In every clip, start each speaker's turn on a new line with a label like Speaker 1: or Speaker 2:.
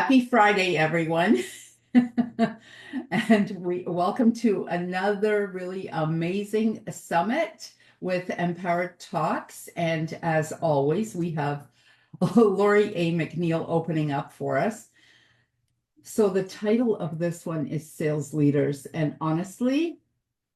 Speaker 1: Happy Friday, everyone. And we welcome to another really amazing summit with Empower Talks. And as always, we have Lori A. McNeil opening up for us. So the title of this one is Sales Leaders. And honestly,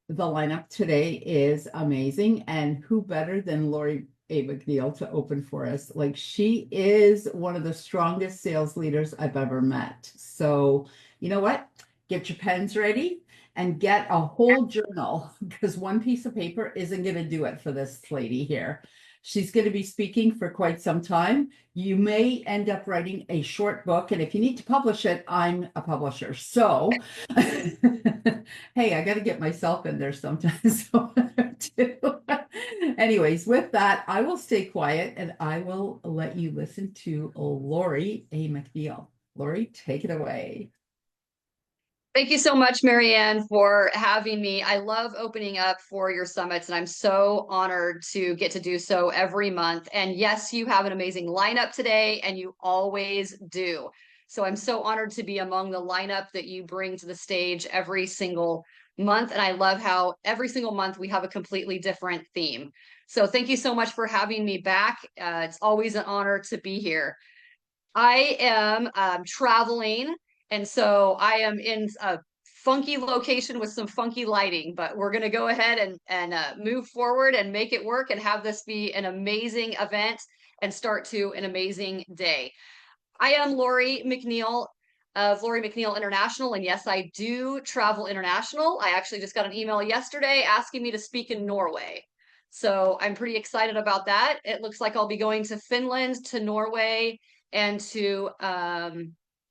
Speaker 1: the lineup today is amazing. And who better than Lori A. McNeil to open for us? Like, she is one of the strongest sales leaders I've ever met. So, you know what? Get your pens ready and get a whole journal because one piece of paper isn't going to do it for this lady here. She's going to be speaking for quite some time. You may end up writing a short book, and if you need to publish it, I'm a publisher. So, hey, I got to get myself in there sometimes. So too. Anyways, with that, I will stay quiet and I will let you listen to Lori A. McNeil. Lori, take it away.
Speaker 2: Thank you so much, Marianne, for having me. I love opening up for your summits, and I'm so honored to get to do so every month. And yes, you have an amazing lineup today, and you always do. So I'm so honored to be among the lineup that you bring to the stage every single month. And I love how every single month we have a completely different theme. So thank you so much for having me back. It's always an honor to be here. I am traveling, and so I am in a funky location with some funky lighting, but we're going to go ahead and move forward and make it work and have this be an amazing event and start to an amazing day. I am Lori McNeil of Lori McNeil International, and yes, I do travel international. I actually just got an email yesterday asking me to speak in Norway. So I'm pretty excited about that. It looks like I'll be going to Finland, to Norway, and to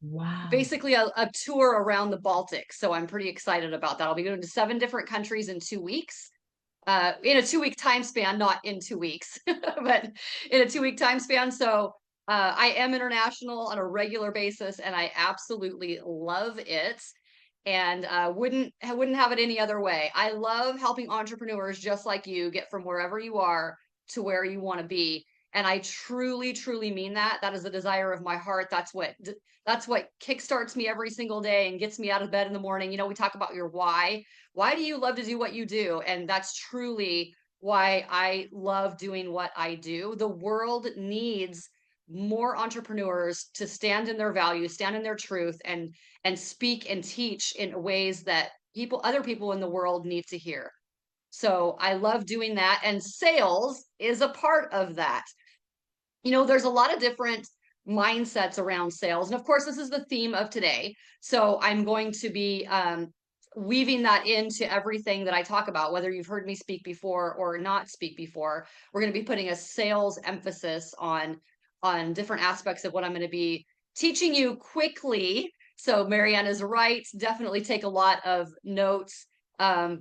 Speaker 1: Wow.
Speaker 2: basically a tour around the Baltic. So I'm pretty excited about that. I'll be going to 7 different countries in 2 weeks. In a 2 week time span, not in 2 weeks, but in a 2 week time span. So I am international on a regular basis, and I absolutely love it. And wouldn't have it any other way. I love helping entrepreneurs just like you get from wherever you are to where you want to be. And I truly, truly mean that. That is the desire of my heart. That's what kickstarts me every single day and gets me out of bed in the morning. You know, we talk about your why. Why do you love to do what you do? And that's truly why I love doing what I do. The world needs more entrepreneurs to stand in their values, stand in their truth, and speak and teach in ways that other people in the world need to hear. So I love doing that. And sales is a part of that. You know, there's a lot of different mindsets around sales. And of course, this is the theme of today. So I'm going to be weaving that into everything that I talk about, whether you've heard me speak before or not speak before. We're going to be putting a sales emphasis on different aspects of what I'm going to be teaching you quickly. So Marianne is right. Definitely take a lot of notes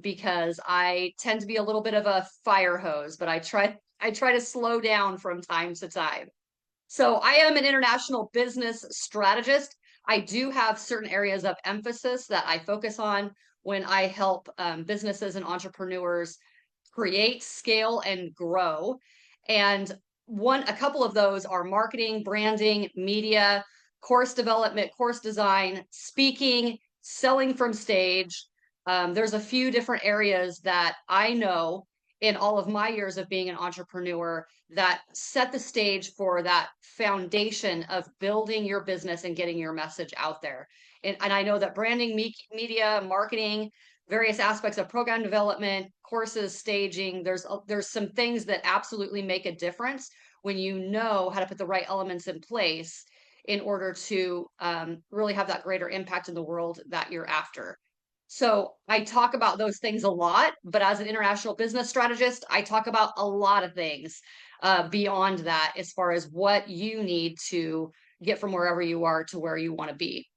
Speaker 2: because I tend to be a little bit of a fire hose, but I try to slow down from time to time. So I am an international business strategist. I do have certain areas of emphasis that I focus on when I help businesses and entrepreneurs create, scale, and grow. And a couple of those are marketing, branding, media, course development, course design, speaking, selling from stage. There's a few different areas that I know in all of my years of being an entrepreneur that set the stage for that foundation of building your business and getting your message out there. And I know that branding, media, marketing, various aspects of program development, courses, staging, there's some things that absolutely make a difference when you know how to put the right elements in place in order to really have that greater impact in the world that you're after. So I talk about those things a lot, but as an international business strategist, I talk about a lot of things beyond that as far as what you need to get from wherever you are to where you want to be.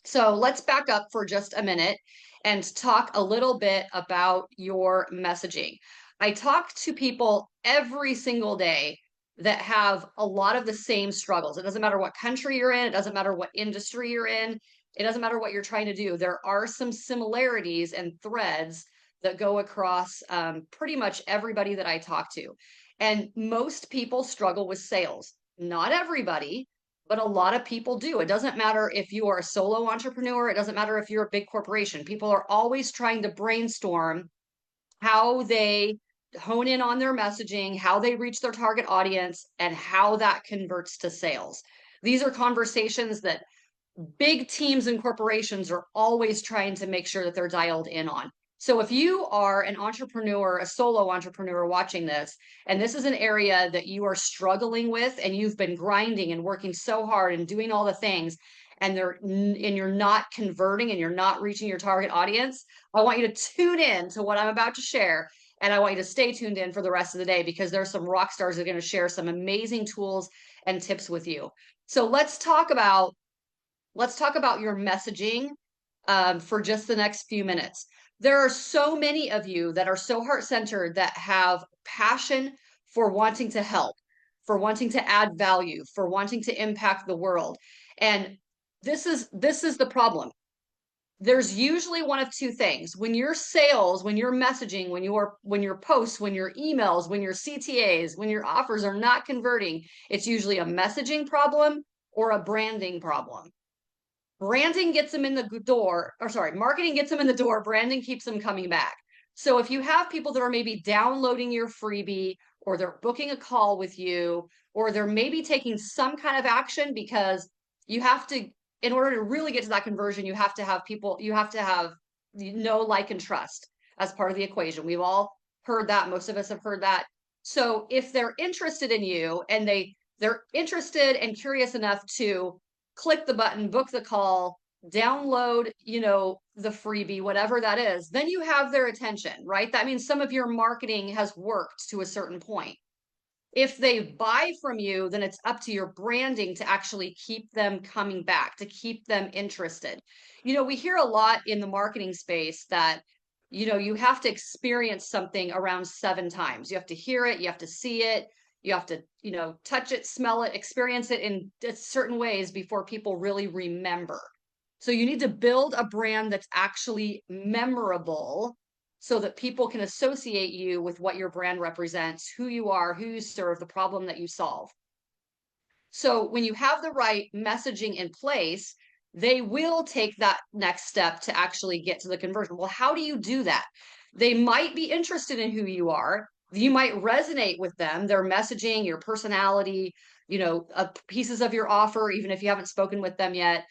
Speaker 2: So let's back up for just a minute and talk a little bit about your messaging. I talk to people every single day that have a lot of the same struggles. It doesn't matter what country you're in, it doesn't matter what industry you're in, it doesn't matter what you're trying to do. There are some similarities and threads that go across pretty much everybody that I talk to. And most people struggle with sales. Not everybody, but a lot of people do. It doesn't matter if you are a solo entrepreneur, it doesn't matter if you're a big corporation. People are always trying to brainstorm how they hone in on their messaging, how they reach their target audience, and how that converts to sales. These are conversations that big teams and corporations are always trying to make sure that they're dialed in on. So if you are an entrepreneur, a solo entrepreneur watching this, and this is an area that you are struggling with and you've been grinding and working so hard and doing all the things and you're not converting and you're not reaching your target audience, I want you to tune in to what I'm about to share, and I want you to stay tuned in for the rest of the day because there's some rock stars that are going to share some amazing tools and tips with you. So let's talk about your messaging for just the next few minutes. There are so many of you that are so heart-centered that have passion for wanting to help, for wanting to add value, for wanting to impact the world. And this is the problem. There's usually one of two things. When your sales, when your messaging, when your posts, when your emails, when your CTAs, when your offers are not converting, it's usually a messaging problem or a branding problem. Branding gets them in the door, or sorry, marketing gets them in the door, branding keeps them coming back. So if you have people that are maybe downloading your freebie, or they're booking a call with you, or they're maybe taking some kind of action, because you have to, in order to really get to that conversion, you have to have people, you have to have know, like, and trust as part of the equation. We've all heard that. Most of us have heard that. So if they're interested in you and they're interested and curious enough to click the button, book the call, download, the freebie, whatever that is, then you have their attention, right? That means some of your marketing has worked to a certain point. If they buy from you, then it's up to your branding to actually keep them coming back, to keep them interested. We hear a lot in the marketing space that, you have to experience something around 7 times. You have to hear it, you have to see it, you have to, touch it, smell it, experience it in certain ways before people really remember. So you need to build a brand that's actually memorable so that people can associate you with what your brand represents, who you are, who you serve, the problem that you solve. So when you have the right messaging in place, they will take that next step to actually get to the conversion. Well, how do you do that? They might be interested in who you are. You might resonate with them, their messaging, your personality, pieces of your offer, even if you haven't spoken with them yet.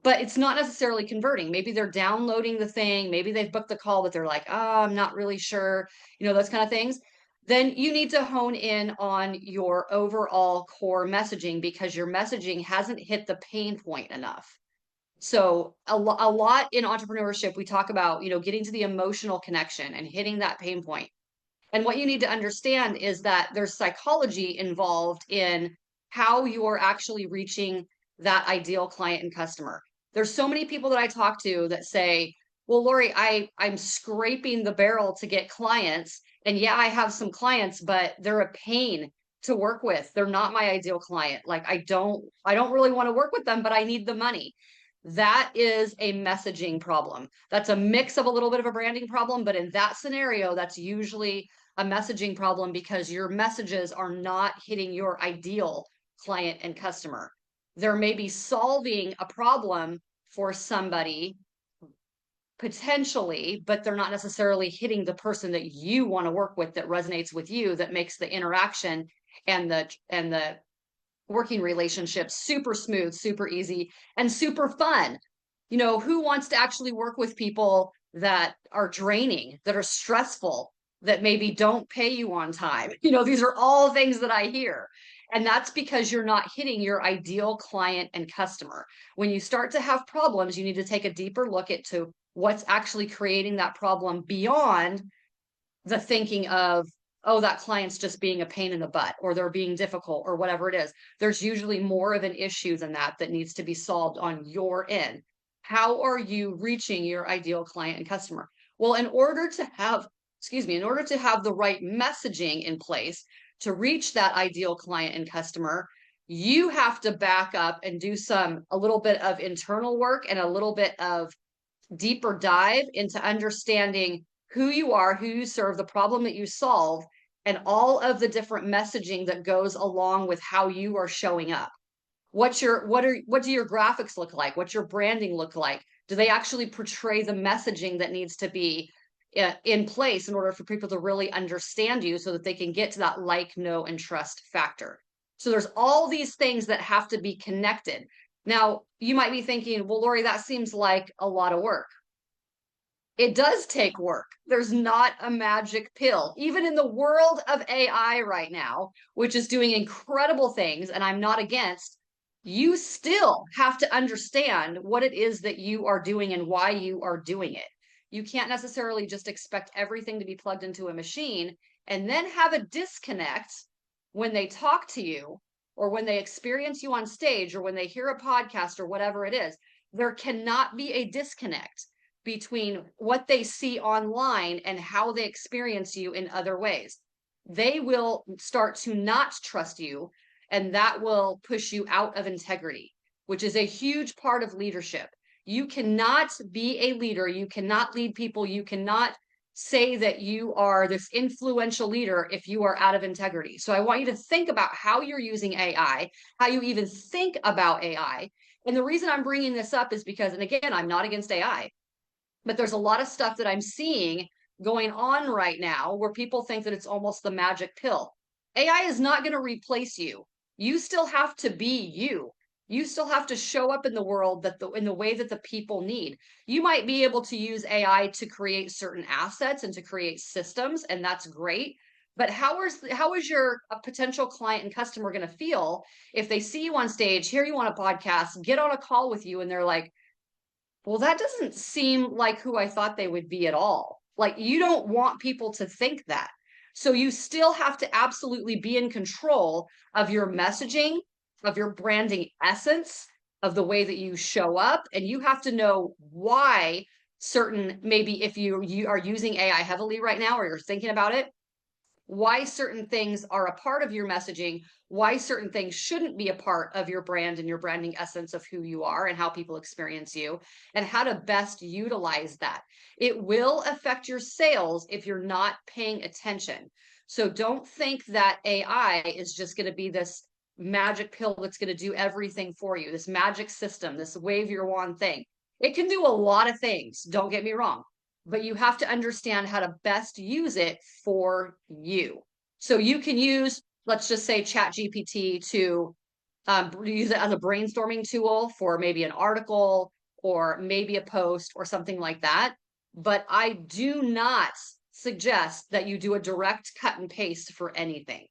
Speaker 2: But it's not necessarily converting. Maybe they're downloading the thing, maybe they've booked the call, but they're like, oh, I'm not really sure, those kind of things. Then you need to hone in on your overall core messaging because your messaging hasn't hit the pain point enough. So a lot in entrepreneurship, we talk about, getting to the emotional connection and hitting that pain point. And what you need to understand is that there's psychology involved in how you're actually reaching that ideal client and customer. There's so many people that I talk to that say, well, Lori, I'm scraping the barrel to get clients. And yeah, I have some clients, but they're a pain to work with. They're not my ideal client. Like I don't really want to work with them, but I need the money. That is a messaging problem. That's a mix of a little bit of a branding problem, but in that scenario, that's usually a messaging problem because your messages are not hitting your ideal client and customer. They're maybe solving a problem for somebody potentially, but they're not necessarily hitting the person that you want to work with, that resonates with you, that makes the interaction and the working relationship super smooth, super easy, and super fun. Who wants to actually work with people that are draining, that are stressful, that maybe don't pay you on time? These are all things that I hear. And that's because you're not hitting your ideal client and customer. When you start to have problems, you need to take a deeper look into what's actually creating that problem beyond the thinking of, oh, that client's just being a pain in the butt, or they're being difficult, or whatever it is. There's usually more of an issue than that needs to be solved on your end. How are you reaching your ideal client and customer? Well, in order to have the right messaging in place to reach that ideal client and customer, you have to back up and do a little bit of internal work and a little bit of deeper dive into understanding who you are, who you serve, the problem that you solve, and all of the different messaging that goes along with how you are showing up. what do your graphics look like? What's your branding look like? Do they actually portray the messaging that needs to be in place in order for people to really understand you so that they can get to that like, know, and trust factor? So there's all these things that have to be connected. Now, you might be thinking, well, Lori, that seems like a lot of work. It does take work. There's not a magic pill. Even in the world of AI right now, which is doing incredible things, and I'm not against, you still have to understand what it is that you are doing and why you are doing it. You can't necessarily just expect everything to be plugged into a machine and then have a disconnect when they talk to you or when they experience you on stage or when they hear a podcast or whatever it is. There cannot be a disconnect between what they see online and how they experience you in other ways. They will start to not trust you, and that will push you out of integrity, which is a huge part of leadership. You cannot be a leader. You cannot lead people. You cannot say that you are this influential leader if you are out of integrity. So I want you to think about how you're using AI, how you even think about AI. And the reason I'm bringing this up is because, and again, I'm not against AI, but there's a lot of stuff that I'm seeing going on right now where people think that it's almost the magic pill. AI is not going to replace you. You still have to be you. You still have to show up in the world in the way that the people need. You might be able to use AI to create certain assets and to create systems, and that's great. But how is your potential client and customer going to feel if they see you on stage, hear you on a podcast, get on a call with you, and they're like, well, that doesn't seem like who I thought they would be at all. Like, you don't want people to think that. So you still have to absolutely be in control of your messaging, of your branding essence, of the way that you show up. And you have to know why certain, maybe if you are using AI heavily right now or you're thinking about it, why certain things are a part of your messaging, why certain things shouldn't be a part of your brand and your branding essence of who you are and how people experience you, and how to best utilize that. It will affect your sales if you're not paying attention. So don't think that AI is just going to be this magic pill that's going to do everything for you, this magic system, this wave your wand thing. It can do a lot of things, don't get me wrong, but you have to understand how to best use it for you. So you can use, let's just say, ChatGPT to use it as a brainstorming tool for maybe an article or maybe a post or something like that. But I do not suggest that you do a direct cut and paste for anything.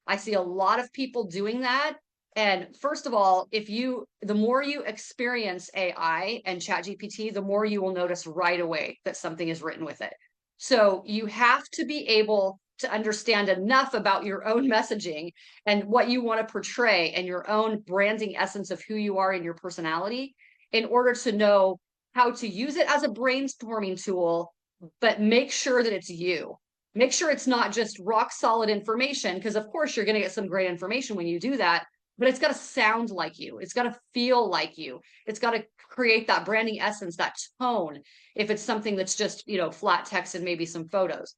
Speaker 2: I see a lot of people doing that. And first of all, the more you experience AI and ChatGPT, the more you will notice right away that something is written with it. So you have to be able to understand enough about your own messaging and what you want to portray and your own branding essence of who you are and your personality in order to know how to use it as a brainstorming tool, but make sure that it's you. Make sure it's not just rock solid information, because of course you're going to get some great information when you do that, but it's got to sound like you. It's got to feel like you. It's got to create that branding essence, that tone. If it's something that's just, flat text and maybe some photos.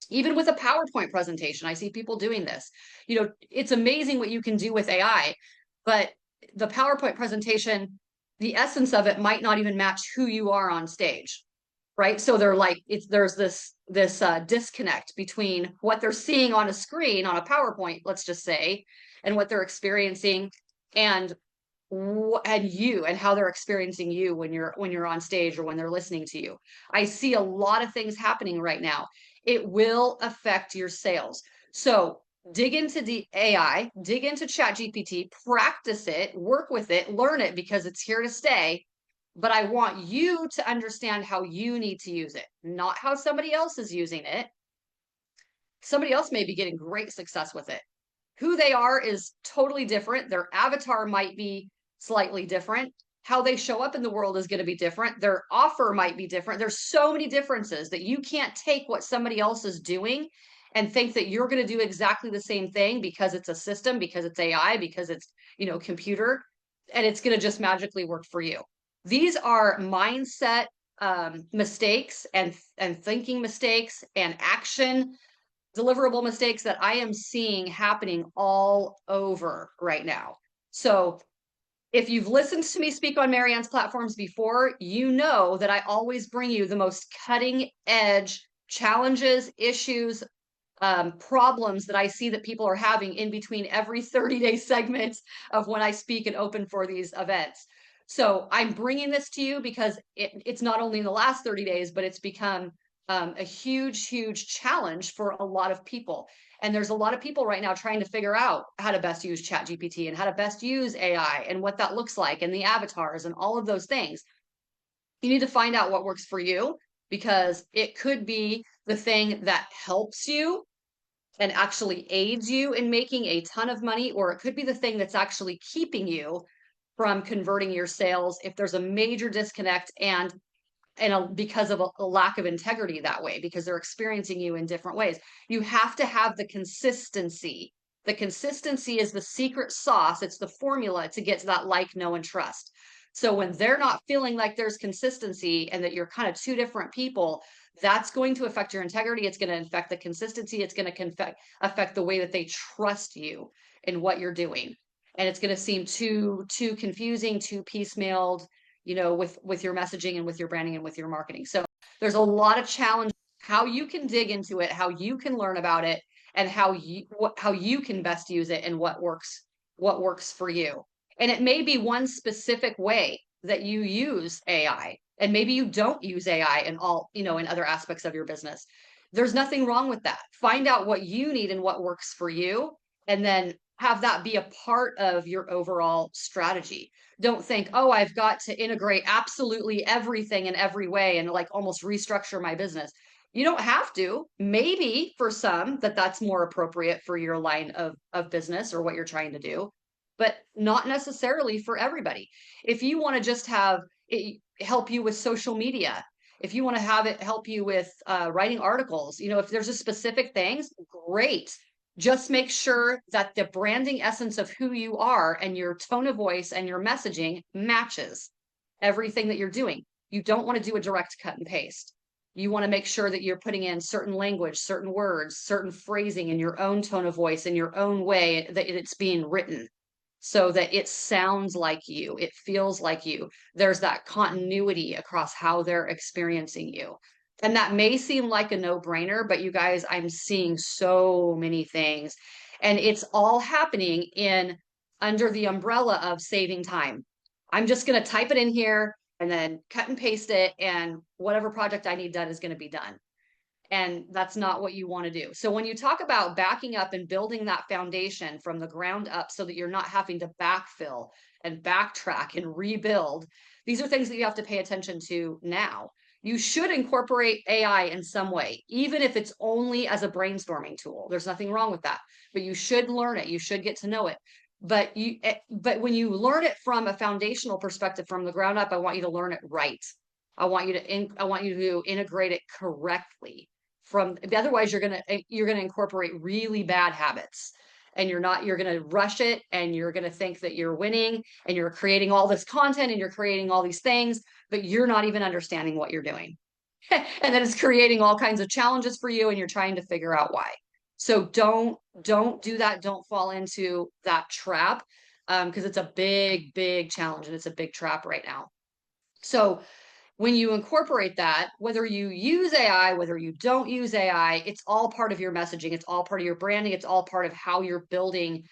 Speaker 2: Even with a PowerPoint presentation, I see people doing this. It's amazing what you can do with AI, but the PowerPoint presentation, the essence of it might not even match who you are on stage. Right. So there's this disconnect between what they're seeing on a screen, on a PowerPoint, let's just say, and what they're experiencing and you and how they're experiencing you when you're on stage or when they're listening to you. I see a lot of things happening right now. It will affect your sales. So dig into the AI, dig into ChatGPT, practice it, work with it, learn it, because it's here to stay. But I want you to understand how you need to use it, not how somebody else is using it. Somebody else may be getting great success with it. Who they are is totally different. Their avatar might be slightly different. How they show up in the world is going to be different. Their offer might be different. There's so many differences that you can't take what somebody else is doing and think that you're going to do exactly the same thing because it's a system, because it's AI, because it's, computer, and it's going to just magically work for you. These are mindset mistakes and thinking mistakes and action deliverable mistakes that I am seeing happening all over right now. So If you've listened to me speak on Marianne's platforms before, you know that I always bring you the most cutting edge challenges, issues, problems that I see that people are having in between every 30-day segment of when I speak and open for these events. So I'm bringing this to you because it's not only in the last 30 days, but it's become a huge, huge challenge for a lot of people. And there's a lot of people right now trying to figure out how to best use ChatGPT and how to best use AI and what that looks like and the avatars and all of those things. You need to find out what works for you, because it could be the thing that helps you and actually aids you in making a ton of money, or it could be the thing that's actually keeping you from converting your sales if there's a major disconnect because of a lack of integrity that way, because they're experiencing you in different ways. You have to have the consistency. The consistency is the secret sauce. It's the formula to get to that like, know, and trust. So when they're not feeling like there's consistency and that you're kind of two different people, that's going to affect your integrity. It's going to affect the consistency. It's going to affect the way that they trust you in what you're doing. And it's going to seem too confusing, too piecemealed, with your messaging and with your branding and with your marketing. So there's a lot of challenge, how you can dig into it, how you can learn about it, and how you can best use it and what works for you. And it may be one specific way that you use AI, and maybe you don't use AI in other aspects of your business. There's nothing wrong with that. Find out what you need and what works for you, and then have that be a part of your overall strategy. Don't think, oh, I've got to integrate absolutely everything in every way and like almost restructure my business. You don't have to. Maybe for some that's more appropriate for your line of business or what you're trying to do, but not necessarily for everybody. If you want to just have it help you with social media, if you want to have it help you with writing articles, if there's a specific things, great. Just make sure that the branding essence of who you are and your tone of voice and your messaging matches everything that you're doing. You don't want to do a direct cut and paste. You want to make sure that you're putting in certain language, certain words, certain phrasing in your own tone of voice, in your own way that it's being written, so that it sounds like you, it feels like you. There's that continuity across how they're experiencing you. And that may seem like a no-brainer, but you guys, I'm seeing so many things. And it's all happening under the umbrella of saving time. I'm just going to type it in here and then cut and paste it, and whatever project I need done is going to be done. And that's not what you want to do. So when you talk about backing up and building that foundation from the ground up so that you're not having to backfill and backtrack and rebuild, these are things that you have to pay attention to now. You should incorporate AI in some way, even if it's only as a brainstorming tool. There's nothing wrong with that, but you should learn it. You should get to know it. But when you learn it from a foundational perspective from the ground up, I want you to learn it right. I want you to integrate it correctly. Otherwise you're gonna incorporate really bad habits, and you're gonna rush it, and you're gonna think that you're winning, and you're creating all this content and you're creating all these things, but you're not even understanding what you're doing. And then it's creating all kinds of challenges for you, and you're trying to figure out why. So don't do that. Don't fall into that trap, because it's a big, big challenge, and it's a big trap right now. So when you incorporate that, whether you use AI, whether you don't use AI, it's all part of your messaging. It's all part of your branding. It's all part of how you're building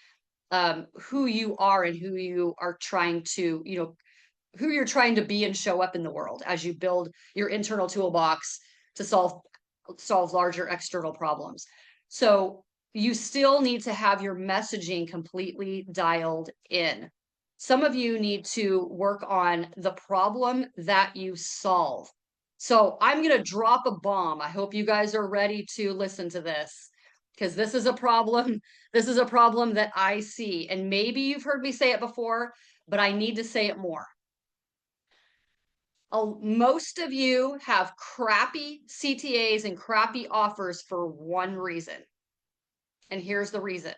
Speaker 2: who you are and who you are trying to, who you're trying to be and show up in the world as you build your internal toolbox to solve larger external problems. So you still need to have your messaging completely dialed in. Some of you need to work on the problem that you solve. So I'm going to drop a bomb. I hope you guys are ready to listen to this, because this is a problem. This is a problem that I see. And maybe you've heard me say it before, but I need to say it more. Most of you have crappy CTAs and crappy offers for one reason. And here's the reason.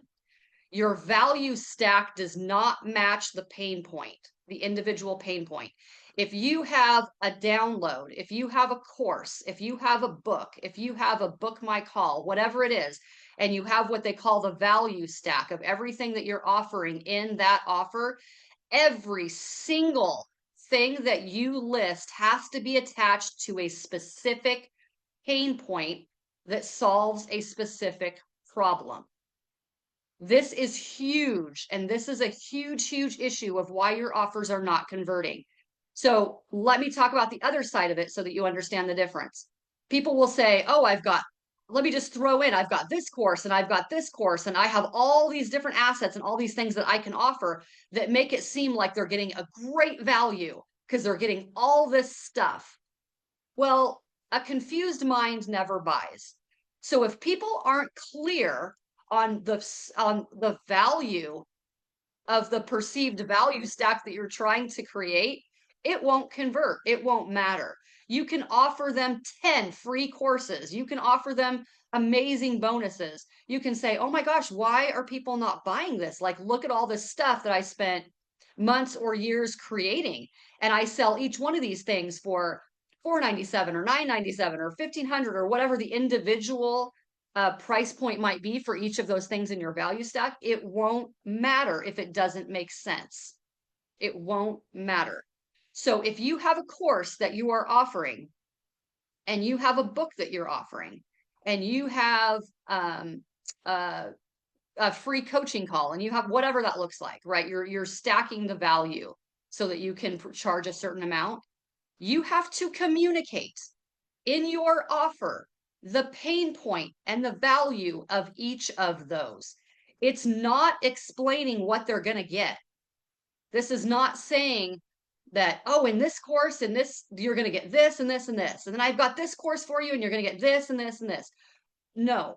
Speaker 2: Your value stack does not match the pain point, the individual pain point. If you have a download, if you have a course, if you have a book, if you have a book my call, whatever it is, and you have what they call the value stack of everything that you're offering in that offer, every single thing that you list has to be attached to a specific pain point that solves a specific problem. This is huge, and this is a huge, huge issue of why your offers are not converting. So let me talk about the other side of it so that you understand the difference. People will say, oh, let me just throw in, I've got this course and I've got this course, and I have all these different assets and all these things that I can offer that make it seem like they're getting a great value because they're getting all this stuff. Well, a confused mind never buys. So if people aren't clear on the value of the perceived value stack that you're trying to create, it won't convert. It won't matter. You can offer them 10 free courses. You can offer them amazing bonuses. You can say, oh my gosh, why are people not buying this? Like, look at all this stuff that I spent months or years creating. And I sell each one of these things for $497 or $997 or $1,500 or whatever the individual price point might be for each of those things in your value stack. It won't matter if it doesn't make sense. It won't matter. So if you have a course that you are offering, and you have a book that you're offering, and you have a free coaching call, and you have whatever that looks like, right? You're stacking the value so that you can charge a certain amount. You have to communicate in your offer the pain point and the value of each of those. It's not explaining what they're going to get. This is not saying that, oh, in this course, in this, you're going to get this and this and this. And then I've got this course for you and you're going to get this and this and this. No,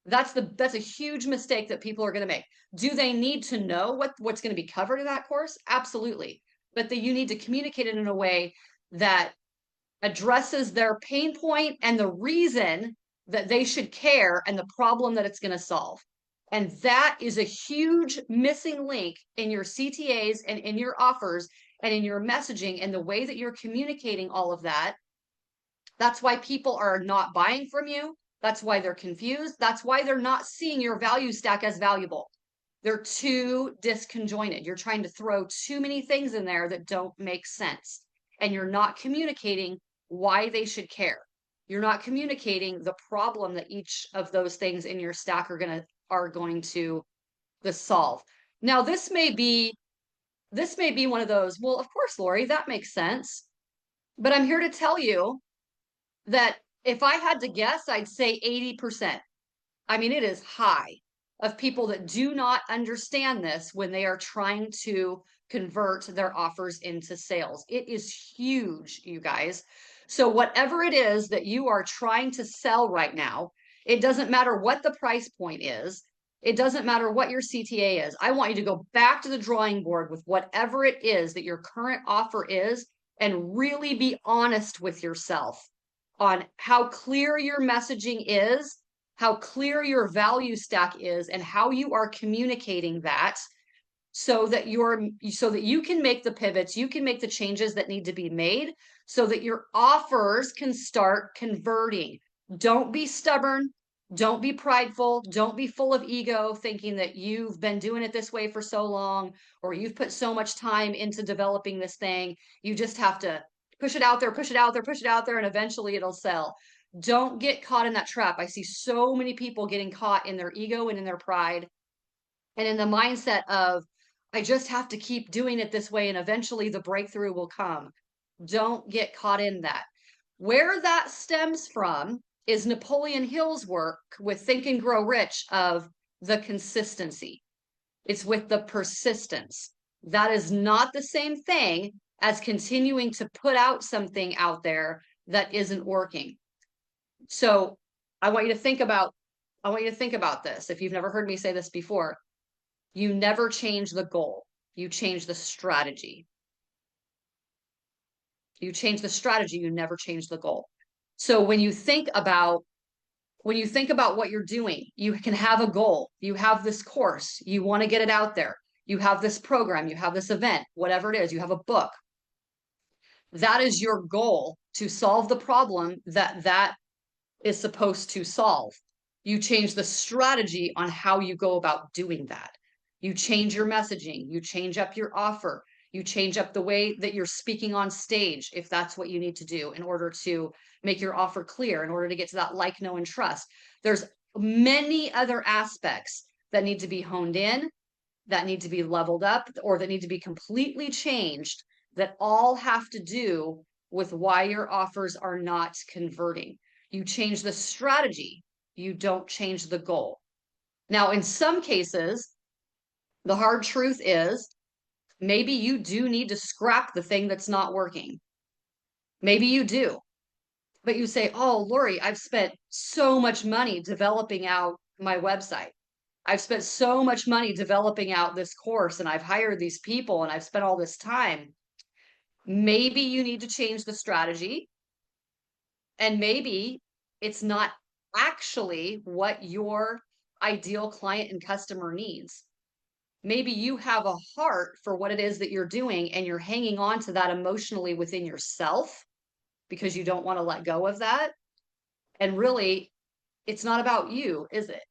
Speaker 2: that's a huge mistake that people are going to make. Do they need to know what's going to be covered in that course? Absolutely. But you need to communicate it in a way that addresses their pain point and the reason that they should care and the problem that it's going to solve. And that is a huge missing link in your CTAs and in your offers and in your messaging and the way that you're communicating all of that. That's why people are not buying from you. That's why they're confused. That's why they're not seeing your value stack as valuable. They're too disconjointed. You're trying to throw too many things in there that don't make sense. And you're not communicating why they should care. You're not communicating the problem that each of those things in your stack are going to solve. Now, this may be one of those, well, of course, Lori, that makes sense. But I'm here to tell you that if I had to guess, I'd say 80%. I mean, it is high of people that do not understand this when they are trying to convert their offers into sales. It is huge, you guys. So whatever it is that you are trying to sell right now, it doesn't matter what the price point is. It doesn't matter what your CTA is. I want you to go back to the drawing board with whatever it is that your current offer is and really be honest with yourself on how clear your messaging is, how clear your value stack is, and how you are communicating that so that you can make the pivots, you can make the changes that need to be made so that your offers can start converting. Don't be stubborn. Don't be prideful. Don't be full of ego thinking that you've been doing it this way for so long, or you've put so much time into developing this thing. You just have to push it out there, push it out there, push it out there, and eventually it'll sell. Don't get caught in that trap. I see so many people getting caught in their ego and in their pride and in the mindset of, I just have to keep doing it this way and eventually the breakthrough will come. Don't get caught in that. Where that stems from is Napoleon Hill's work with Think and Grow Rich of the consistency. It's with the persistence. That is not the same thing as continuing to put out something out there that isn't working. So I want you to think about this. If you've never heard me say this before, you never change the goal. You change the strategy. You change the strategy, you never change the goal. So when you think about what you're doing, you can have a goal. You have this course, you want to get it out there. You have this program, you have this event, whatever it is, you have a book. That is your goal to solve the problem that is supposed to solve. You change the strategy on how you go about doing that. You change your messaging, you change up your offer, You change up the way that you're speaking on stage, if that's what you need to do in order to make your offer clear, in order to get to that like, know, and trust. There's many other aspects that need to be honed in, that need to be leveled up, or that need to be completely changed, that all have to do with why your offers are not converting. You change the strategy, you don't change the goal. Now, in some cases, the hard truth is maybe you do need to scrap the thing that's not working. Maybe you do. But you say, oh, Lori, I've spent so much money developing out my website. I've spent so much money developing out this course, and I've hired these people, and I've spent all this time. Maybe you need to change the strategy, and maybe it's not actually what your ideal client and customer needs. Maybe you have a heart for what it is that you're doing, and you're hanging on to that emotionally within yourself because you don't want to let go of that. And really, it's not about you, is it?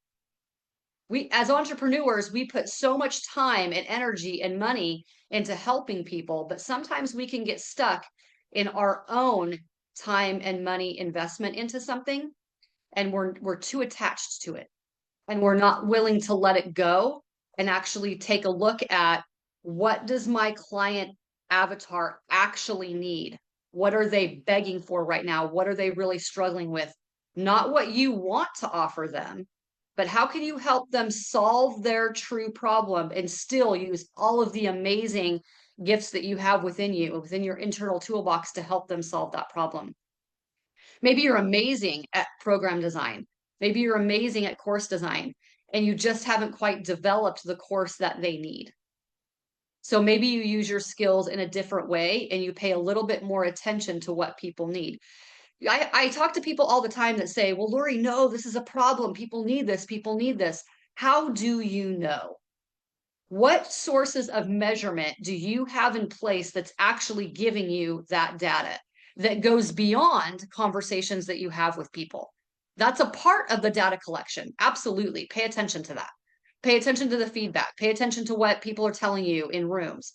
Speaker 2: We, as entrepreneurs, we put so much time and energy and money into helping people, but sometimes we can get stuck in our own time and money investment into something, and we're too attached to it, and we're not willing to let it go and actually take a look at, what does my client avatar actually need? What are they begging for right now? What are they really struggling with? Not what you want to offer them, but how can you help them solve their true problem and still use all of the amazing gifts that you have within you, within your internal toolbox, to help them solve that problem? Maybe you're amazing at program design. Maybe you're amazing at course design, and you just haven't quite developed the course that they need. So maybe you use your skills in a different way, and you pay a little bit more attention to what people need. I talk to people all the time that say, well, Lori, no, this is a problem. People need this. People need this. How do you know? What sources of measurement do you have in place that's actually giving you that data that goes beyond conversations that you have with people? That's a part of the data collection. Absolutely. Pay attention to that. Pay attention to the feedback. Pay attention to what people are telling you in rooms.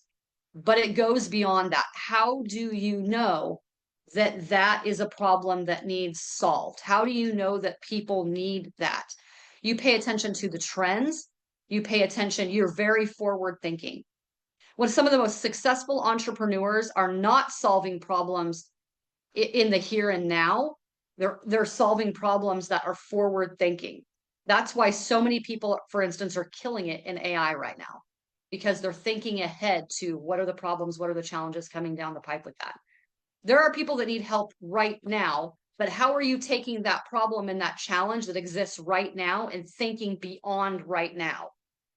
Speaker 2: But it goes beyond that. How do you know that that is a problem that needs solved? How do you know that people need that? You pay attention to the trends. You pay attention. You're very forward thinking. When some of the most successful entrepreneurs are not solving problems in the here and now, they're solving problems that are forward thinking. That's why so many people, for instance, are killing it in AI right now, because they're thinking ahead to, what are the problems, what are the challenges coming down the pipe with that. There are people that need help right now, but how are you taking that problem and that challenge that exists right now and thinking beyond right now?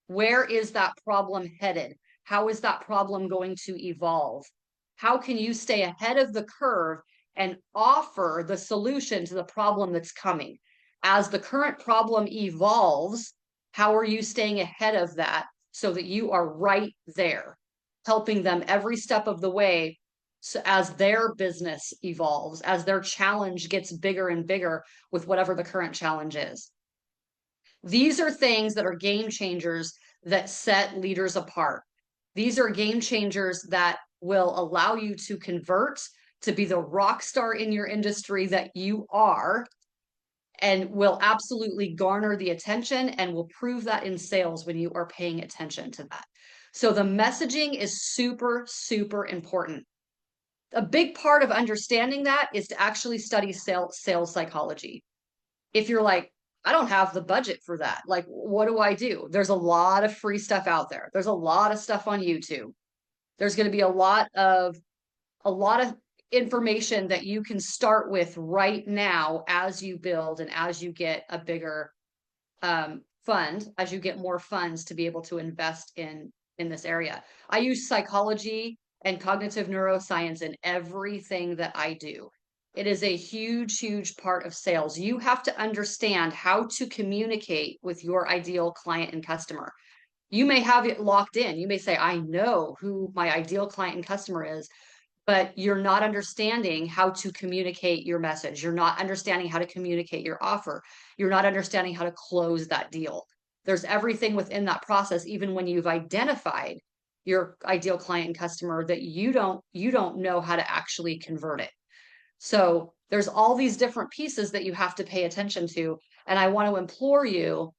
Speaker 2: Where is that problem headed? How is that problem going to evolve? How can you stay ahead of the curve and offer the solution to the problem that's coming? As the current problem evolves, how are you staying ahead of that so that you are right there, helping them every step of the way, so as their business evolves, as their challenge gets bigger and bigger with whatever the current challenge is? These are things that are game changers that set leaders apart. These are game changers that will allow you to convert to be the rock star in your industry that you are, and will absolutely garner the attention and will prove that in sales when you are paying attention to that. So the messaging is super, super important. A big part of understanding that is to actually study sales psychology. If you're like, I don't have the budget for that, like, what do I do? There's a lot of free stuff out there. There's a lot of stuff on YouTube. There's going to be a lot of information that you can start with right now as you build and as you get a bigger fund, as you get more funds to be able to invest in this area. I use psychology and cognitive neuroscience in everything that I do. It is a huge, huge part of sales. You have to understand how to communicate with your ideal client and customer. You may have it locked in. You may say, I know who my ideal client and customer is, but you're not understanding how to communicate your message. You're not understanding how to communicate your offer. You're not understanding how to close that deal. There's everything within that process, even when you've identified your ideal client and customer that you don't know how to actually convert it. So there's all these different pieces that you have to pay attention to. And I want to implore you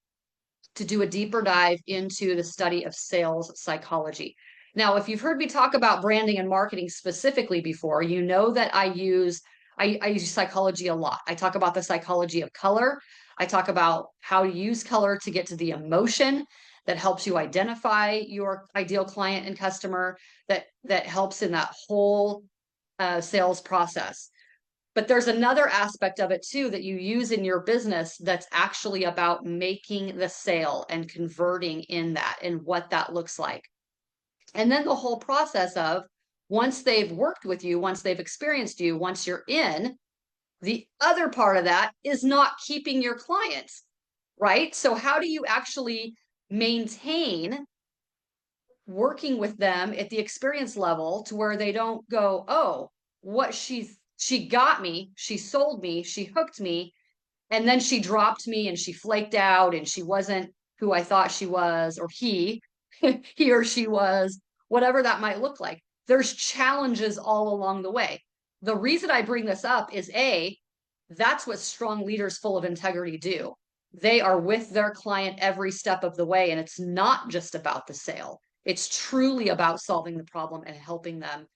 Speaker 2: to do a deeper dive into the study of sales psychology. Now, if you've heard me talk about branding and marketing specifically before, you know that I use psychology a lot. I talk about the psychology of color. I talk about how to use color to get to the emotion that helps you identify your ideal client and customer, that helps in that whole sales process. But there's another aspect of it too that you use in your business that's actually about making the sale and converting in that and what that looks like. And then the whole process of once they've worked with you, once they've experienced you, once you're in, the other part of that is not keeping your clients, right? So how do you actually maintain working with them at the experience level to where they don't go, oh, what she got me, she sold me, she hooked me, and then she dropped me and she flaked out and she wasn't who I thought she was, or he he or she was, whatever that might look like. There's challenges all along the way. The reason I bring this up is that's what strong leaders full of integrity do. They are with their client every step of the way, and it's not just about the sale. It's truly about solving the problem and helping them.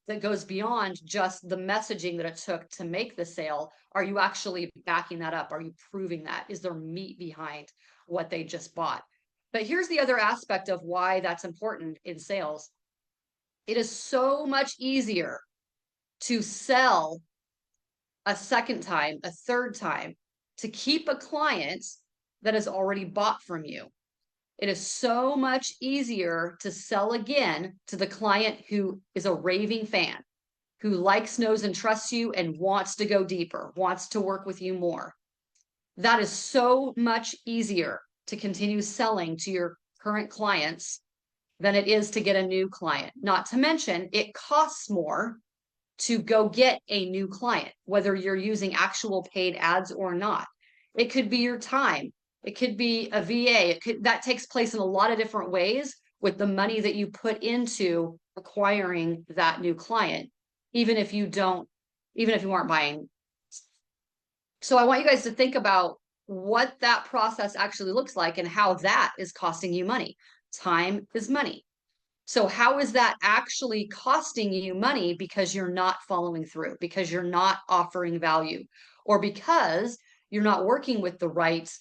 Speaker 2: That goes beyond just the messaging that it took to make the sale. Are you actually backing that up? Are you proving that? Is there meat behind what they just bought? But here's the other aspect of why that's important in sales. It is so much easier to sell a second time, a third time, to keep a client that has already bought from you. It is so much easier to sell again to the client who is a raving fan, who likes, knows, and trusts you and wants to go deeper, wants to work with you more. That is so much easier to continue selling to your current clients than it is to get a new client. Not to mention, it costs more to go get a new client, whether you're using actual paid ads or not. It could be your time. It could be a VA. That takes place in a lot of different ways with the money that you put into acquiring that new client, even if you aren't buying. So I want you guys to think about what that process actually looks like and how that is costing you money. Time is money. So how is that actually costing you money because you're not following through, because you're not offering value, or because you're not working with the right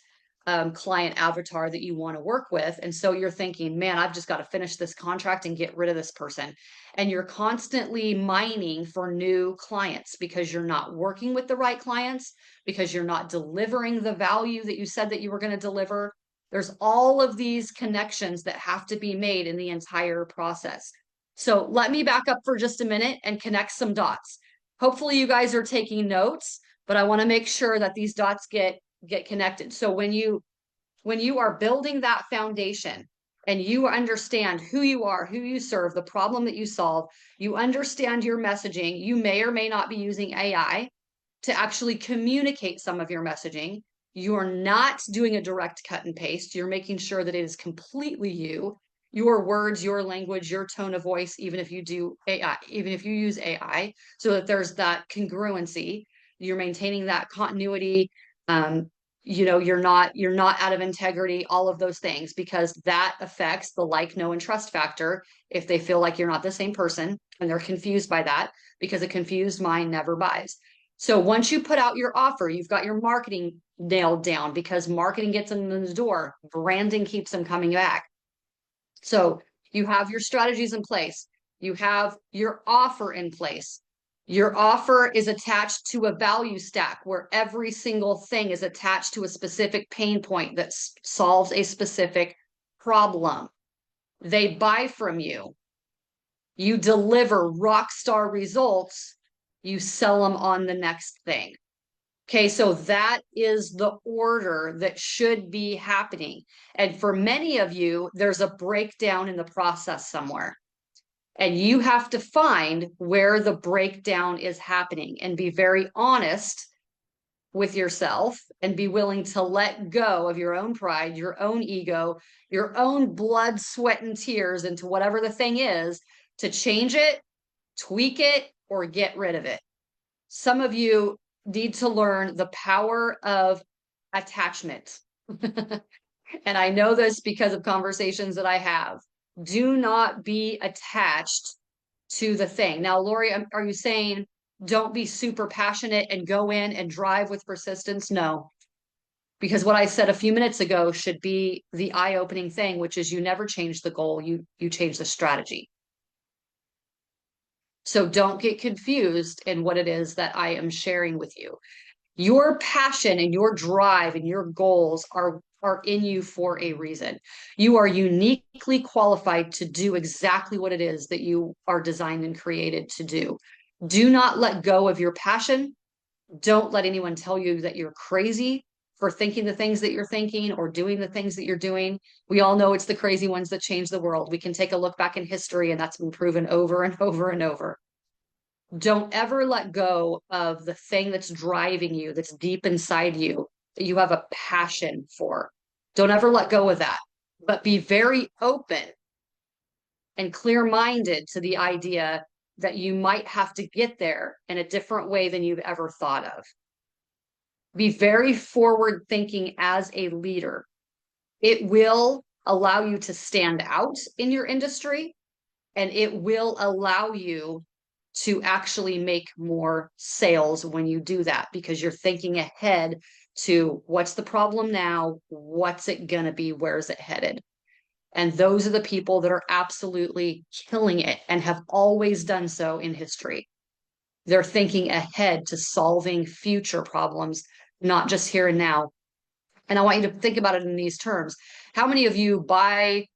Speaker 2: client avatar that you want to work with? And so you're thinking, man, I've just got to finish this contract and get rid of this person. And you're constantly mining for new clients because you're not working with the right clients, because you're not delivering the value that you said that you were going to deliver. There's all of these connections that have to be made in the entire process. So let me back up for just a minute and connect some dots. Hopefully you guys are taking notes, but I want to make sure that these dots get connected. So when you are building that foundation and you understand who you are, who you serve, the problem that you solve, you understand your messaging, you may or may not be using AI to actually communicate some of your messaging. You're not doing a direct cut and paste. You're making sure that it is completely you, your words, your language, your tone of voice, even if you do AI, even if you use AI, so that there's that congruency. You're maintaining that continuity. You're not out of integrity, all of those things, because that affects the like, know, and trust factor. If they feel like you're not the same person and they're confused by that, because a confused mind never buys. So once you put out your offer, you've got your marketing nailed down, because marketing gets them in the door. Branding keeps them coming back. So you have your strategies in place. You have your offer in place. Your offer is attached to a value stack where every single thing is attached to a specific pain point that solves a specific problem. They buy from you. You deliver rock star results. You sell them on the next thing. Okay, so that is the order that should be happening. And for many of you, there's a breakdown in the process somewhere. And you have to find where the breakdown is happening and be very honest with yourself and be willing to let go of your own pride, your own ego, your own blood, sweat, and tears into whatever the thing is to change it, tweak it, or get rid of it. Some of you need to learn the power of attachment. And I know this because of conversations that I have. Do not be attached to the thing. Now, Lori, are you saying don't be super passionate and go in and drive with persistence? No, because what I said a few minutes ago should be the eye-opening thing, which is you never change the goal, you change the strategy. So don't get confused in what it is that I am sharing with you. Your passion and your drive and your goals are in you for a reason. You are uniquely qualified to do exactly what it is that you are designed and created to do. Do not let go of your passion. Don't let anyone tell you that you're crazy for thinking the things that you're thinking or doing the things that you're doing. We all know it's the crazy ones that change the world. We can take a look back in history, and that's been proven over and over and over. Don't ever let go of the thing that's driving you, that's deep inside you, that you have a passion for. Don't ever let go of that, but be very open and clear-minded to the idea that you might have to get there in a different way than you've ever thought of. Be very forward thinking as a leader. It will allow you to stand out in your industry, and it will allow you to actually make more sales when you do that, because you're thinking ahead to what's the problem now, what's it going to be, where's it headed. And those are the people that are absolutely killing it and have always done so in history. They're thinking ahead to solving future problems, not just here and now. And I want you to think about it in these terms. How many of you buy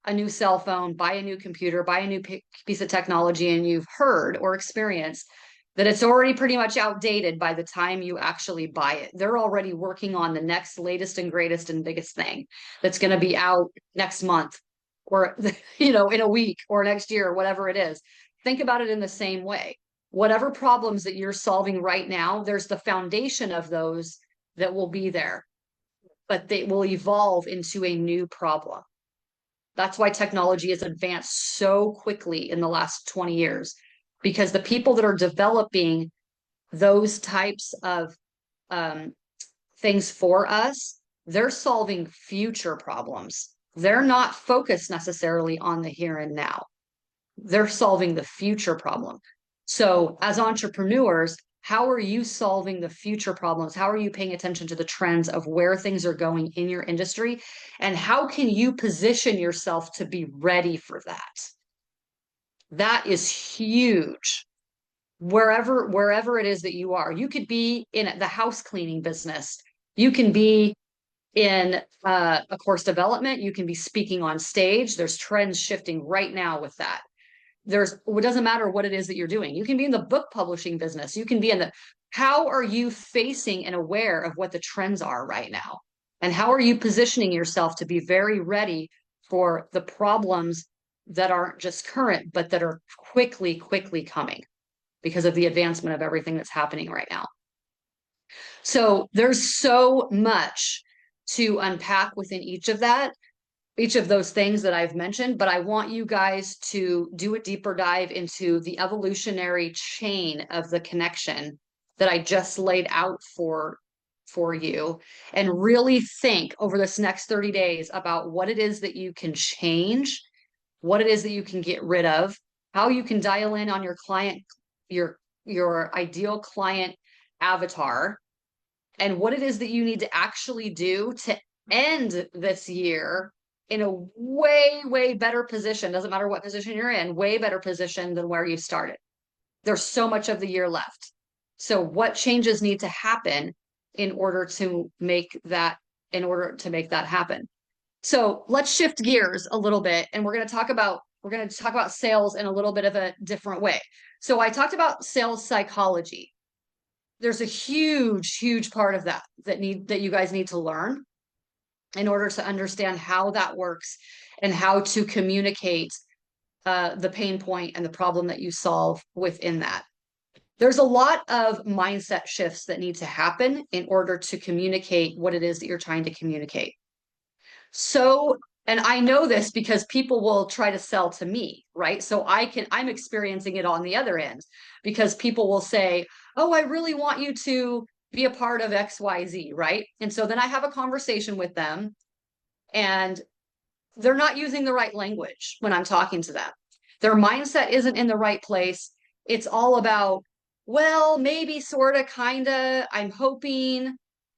Speaker 2: a new cell phone, buy a new computer, buy a new piece of technology, and you've heard or experienced that it's already pretty much outdated by the time you actually buy it? They're already working on the next latest and greatest and biggest thing that's going to be out next month or, in a week or next year, or whatever it is. Think about it in the same way. Whatever problems that you're solving right now, there's the foundation of those that will be there, but they will evolve into a new problem. That's why technology has advanced so quickly in the last 20 years, because the people that are developing those types of things for us, they're solving future problems. They're not focused necessarily on the here and now. They're solving the future problem. So as entrepreneurs, how are you solving the future problems? How are you paying attention to the trends of where things are going in your industry? And how can you position yourself to be ready for that? That is huge. Wherever it is that you are, you could be in the house cleaning business. You can be in a course development. You can be speaking on stage. There's trends shifting right now with that. It doesn't matter what it is that you're doing. You can be in the book publishing business. You can be how are you facing and aware of what the trends are right now? And how are you positioning yourself to be very ready for the problems that aren't just current, but that are quickly coming because of the advancement of everything that's happening right now? So there's so much to unpack within each of those things that I've mentioned, but I want you guys to do a deeper dive into the evolutionary chain of the connection that I just laid out for you, and really think over this next 30 days about what it is that you can change, what it is that you can get rid of, how you can dial in on your client, your ideal client avatar, and what it is that you need to actually do to end this year in a way better position. Doesn't matter what position you're in, way better position than where you started. There's so much of the year left. So what changes need to happen in order to make that happen? So let's shift gears a little bit, and we're going to talk about sales in a little bit of a different way. So I talked about sales psychology. There's a huge part of that you guys need to learn in order to understand how that works and how to communicate the pain point and the problem that you solve within that. There's a lot of mindset shifts that need to happen in order to communicate what it is that you're trying to communicate. So, and I know this because people will try to sell to me, right? So I'm experiencing it on the other end because people will say, oh, I really want you to be a part of XYZ, right? And so then I have a conversation with them and they're not using the right language when I'm talking to them. Their mindset isn't in the right place. It's all about, well, maybe, sort of, kind of, I'm hoping,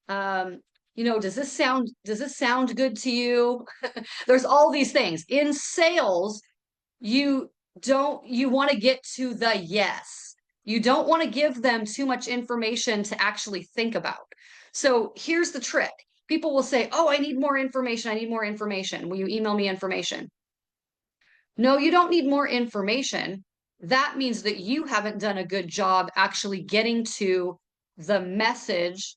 Speaker 2: does this sound good to you? There's all these things. In sales, you want to get to the yes. You don't want to give them too much information to actually think about. So here's the trick. People will say, oh, I need more information. I need more information. Will you email me information? No, you don't need more information. That means that you haven't done a good job actually getting to the message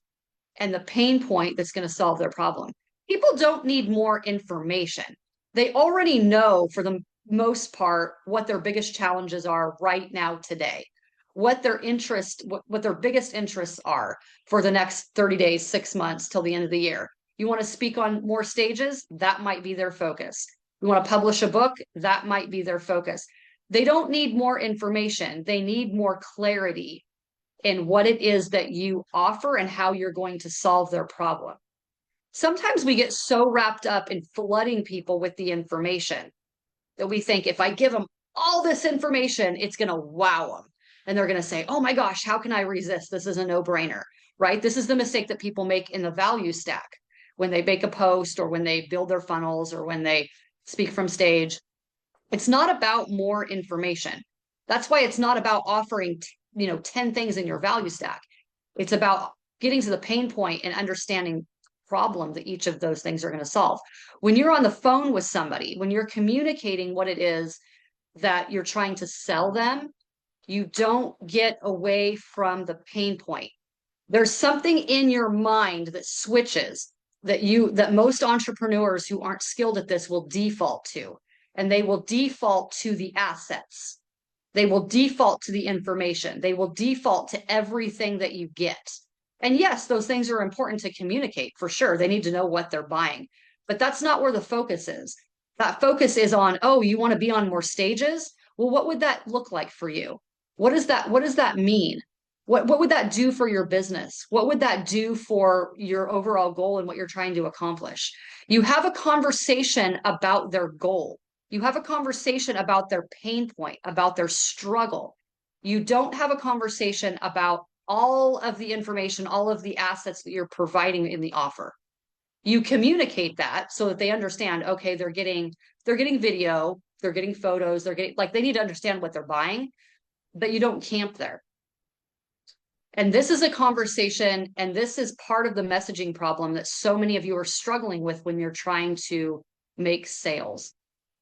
Speaker 2: and the pain point that's going to solve their problem. People don't need more information. They already know, for the most part, what their biggest challenges are right now today, what their biggest interests are for the next 30 days, 6 months till the end of the year. You want to speak on more stages? That might be their focus. You want to publish a book? That might be their focus. They don't need more information. They need more clarity in what it is that you offer and how you're going to solve their problem. Sometimes we get so wrapped up in flooding people with the information that we think if I give them all this information, it's going to wow them. And they're going to say, oh my gosh, how can I resist? This is a no-brainer, right? This is the mistake that people make in the value stack when they make a post or when they build their funnels or when they speak from stage. It's not about more information. That's why it's not about offering 10 things in your value stack. It's about getting to the pain point and understanding problem that each of those things are going to solve. When you're on the phone with somebody, when you're communicating what it is that you're trying to sell them, you don't get away from the pain point. There's something in your mind that switches that most entrepreneurs who aren't skilled at this will default to, and they will default to the assets. They will default to the information. They will default to everything that you get. And yes, those things are important to communicate for sure. They need to know what they're buying, but that's not where the focus is. That focus is on, oh, you want to be on more stages? Well, what would that look like for you? What does that mean? What would that do for your business? What would that do for your overall goal and what you're trying to accomplish? You have a conversation about their goal. You have a conversation about their pain point, about their struggle. You don't have a conversation about all of the information, all of the assets that you're providing in the offer. You communicate that so that they understand, okay, they're getting video, they're getting photos, they need to understand what they're buying, but you don't camp there. And this is a conversation, and this is part of the messaging problem that so many of you are struggling with when you're trying to make sales.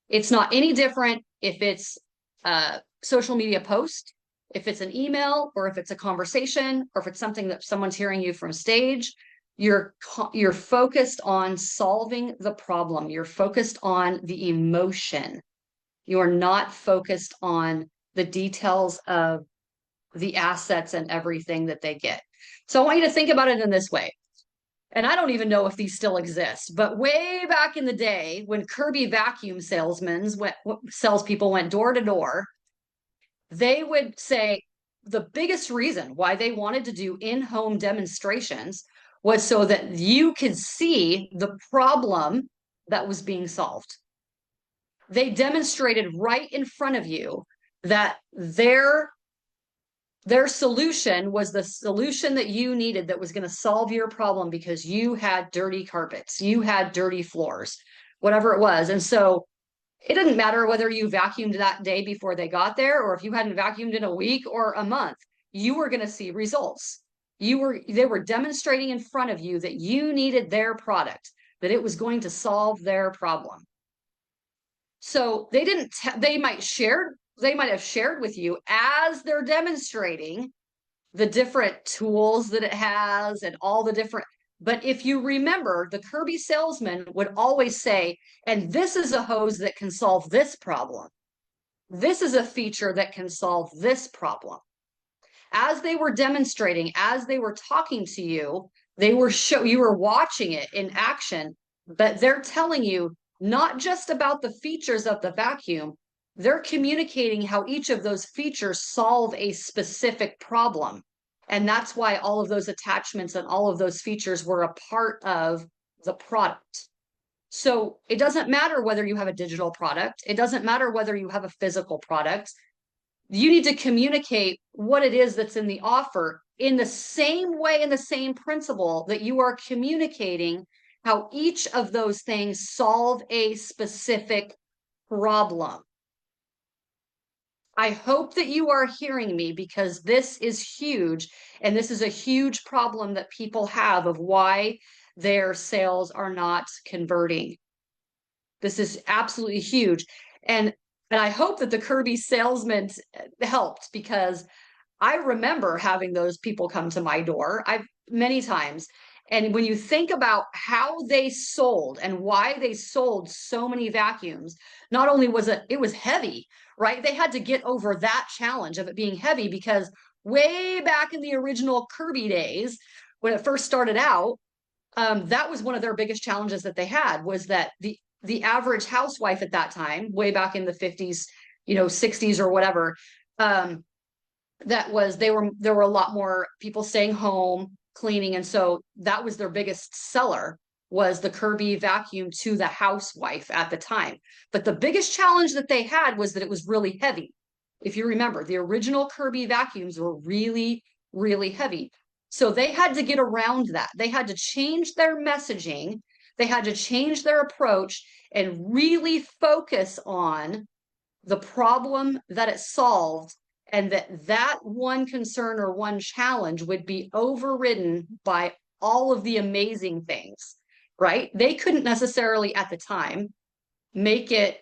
Speaker 2: It's not any different if it's a social media post, if it's an email, or if it's a conversation, or if it's something that someone's hearing you from stage. You're focused on solving the problem. You're focused on the emotion. You are not focused on the details of the assets and everything that they get. So I want you to think about it in this way. And I don't even know if these still exist, but way back in the day when Kirby vacuum salespeople went door to door, they would say the biggest reason why they wanted to do in-home demonstrations was so that you could see the problem that was being solved. They demonstrated right in front of you that their solution was the solution that you needed that was going to solve your problem because you had dirty carpets, you had dirty floors, whatever it was. And so it didn't matter whether you vacuumed that day before they got there or if you hadn't vacuumed in a week or a month, you were going to see results. They were demonstrating in front of you that you needed their product, that it was going to solve their problem. So they might have shared with you as they're demonstrating the different tools that it has and all the different, but if you remember, the Kirby salesman would always say, and this is a hose that can solve this problem. This is a feature that can solve this problem. As they were demonstrating, as they were talking to you, you were watching it in action, but they're telling you not just about the features of the vacuum, they're communicating how each of those features solve a specific problem. And that's why all of those attachments and all of those features were a part of the product. So it doesn't matter whether you have a digital product, it doesn't matter whether you have a physical product. You need to communicate what it is that's in the offer in the same way, in the same principle that you are communicating how each of those things solve a specific problem. I hope that you are hearing me, because this is huge. And this is a huge problem that people have of why their sales are not converting. This is absolutely huge. And I hope that the Kirby salesman helped, because I remember having those people come to my door. I've many times. And when you think about how they sold and why they sold so many vacuums, not only was it was heavy, right? They had to get over that challenge of it being heavy, because way back in the original Kirby days, when it first started out, that was one of their biggest challenges that they had, was that the average housewife at that time, way back in the 50s, 60s or whatever, there were a lot more people staying home, cleaning. And so that was their biggest seller, was the Kirby vacuum to the housewife at the time. But the biggest challenge that they had was that it was really heavy. If you remember, the original Kirby vacuums were really, really heavy. So they had to get around that. They had to change their messaging. They had to change their approach and really focus on the problem that it solved, and that one concern or one challenge would be overridden by all of the amazing things, right? They couldn't necessarily at the time make it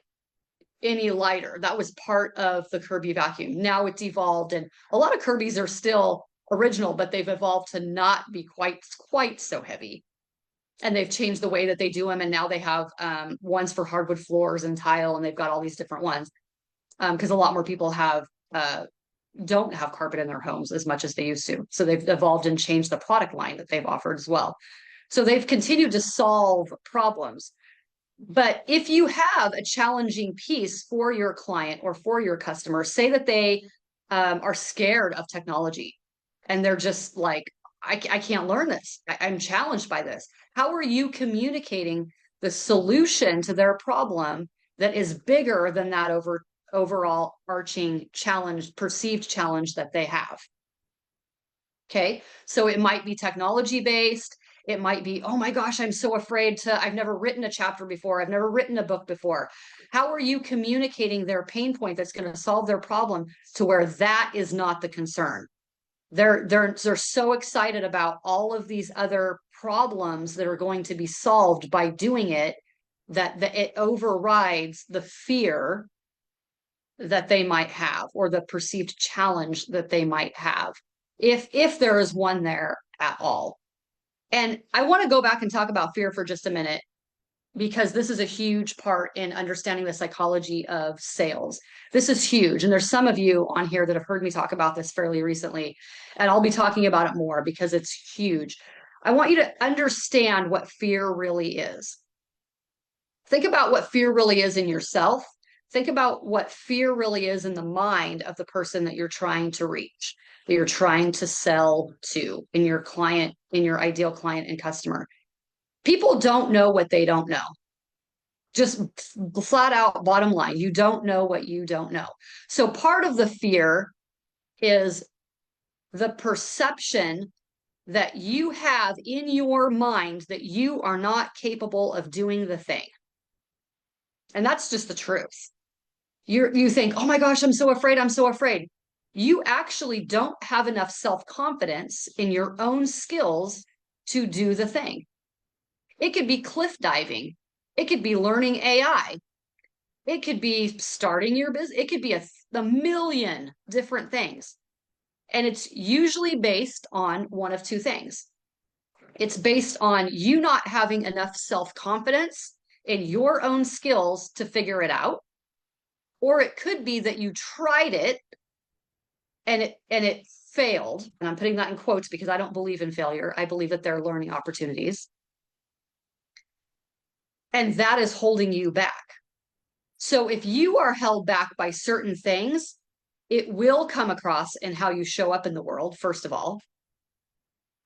Speaker 2: any lighter. That was part of the Kirby vacuum. Now it's evolved, and a lot of Kirby's are still original, but they've evolved to not be quite so heavy. And they've changed the way that they do them. And now they have ones for hardwood floors and tile, and they've got all these different ones. Because a lot more people don't have carpet in their homes as much as they used to. So they've evolved and changed the product line that they've offered as well. So they've continued to solve problems. But if you have a challenging piece for your client or for your customer, say that they are scared of technology and they're just like, I can't learn this. I'm challenged by this. How are you communicating the solution to their problem that is bigger than that overall arching challenge, perceived challenge that they have? Okay, so it might be technology based. It might be, oh my gosh, I'm so afraid I've never written a chapter before. I've never written a book before. How are you communicating their pain point that's going to solve their problem to where that is not the concern? They're so excited about all of these other problems that are going to be solved by doing it, that it overrides the fear that they might have, or the perceived challenge that they might have, if there is one there at all. And I want to go back and talk about fear for just a minute, because this is a huge part in understanding the psychology of sales. This is huge. And there's some of you on here that have heard me talk about this fairly recently, and I'll be talking about it more because it's huge. I want you to understand what fear really is. Think about what fear really is in yourself. Think about what fear really is in the mind of the person that you're trying to reach, that you're trying to sell to, in your client, in your ideal client and customer. People don't know what they don't know. Just flat out bottom line, you don't know what you don't know. So part of the fear is the perception that you have in your mind that you are not capable of doing the thing. And that's just the truth. You think, oh my gosh, I'm so afraid. I'm so afraid. You actually don't have enough self-confidence in your own skills to do the thing. It could be cliff diving. It could be learning AI. It could be starting your business. It could be a million different things. And it's usually based on one of two things. It's based on you not having enough self-confidence in your own skills to figure it out. Or it could be that you tried it and it failed, and I'm putting that in quotes because I don't believe in failure. I believe that they're learning opportunities. And that is holding you back. So if you are held back by certain things, it will come across in how you show up in the world, first of all.